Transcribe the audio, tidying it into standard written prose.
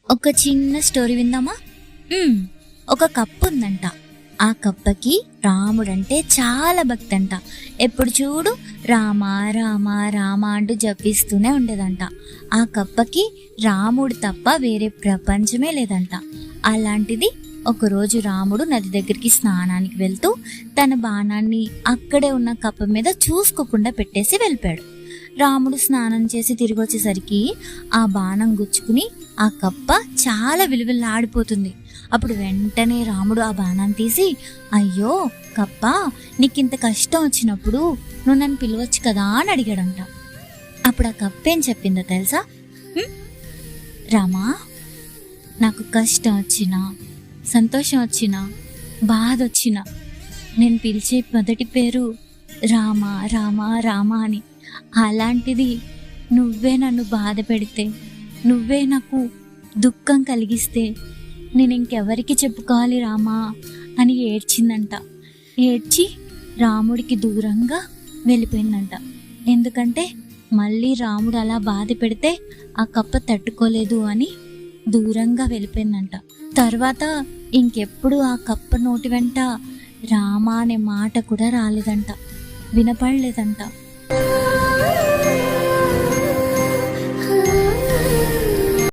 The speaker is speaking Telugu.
ఒక చిన్న స్టోరీ విందామా? ఉమ్, ఒక కప్ప ఉందంట. ఆ కప్పకి రాముడంటే చాలా భక్తి అంట. ఎప్పుడు చూడు రామ రామ రామ అంటూ జపిస్తూనే ఉండేదంట. ఆ కప్పకి రాముడు తప్ప వేరే ప్రపంచమే లేదంట. అలాంటిది ఒకరోజు రాముడు నది దగ్గరికి స్నానానికి వెళ్తూ తన బాణాన్ని అక్కడే ఉన్న కప్ప మీద చూసుకోకుండా పెట్టేసి వెళ్ళిపోయాడు. రాముడు స్నానం చేసి తిరిగి వచ్చేసరికి ఆ బాణం గుచ్చుకుని ఆ కప్ప చాలా విలువలాడిపోతుంది. అప్పుడు వెంటనే రాముడు ఆ బాణాన్ని తీసి, అయ్యో కప్ప, నీకింత కష్టం వచ్చినప్పుడు నువ్వు నన్ను పిలవచ్చు కదా అని అడిగాడంట. అప్పుడు ఆ కప్ప ఏం చెప్పిందో తెలుసా? రామా, నాకు కష్టం వచ్చినా, సంతోషం వచ్చినా, బాధ వచ్చినా నేను పిలిచే మొదటి పేరు రామ రామ రామ అని. అలాంటిది నువ్వే నన్ను బాధ పెడితే, నువ్వే నాకు దుఃఖం కలిగిస్తే నేను ఇంకెవరికి చెప్పుకోవాలి రామా అని ఏడ్చిందంట. ఏడ్చి రాముడికి దూరంగా వెళ్ళిపోయిందంట. ఎందుకంటే మళ్ళీ రాముడు అలా బాధ పెడితే ఆ కప్ప తట్టుకోలేదు అని దూరంగా వెళ్ళిపోయిందంట. తర్వాత ఇంకెప్పుడు ఆ కప్ప నోటి వెంట రామ అనే మాట కూడా రాలేదంట, వినపడలేదంట.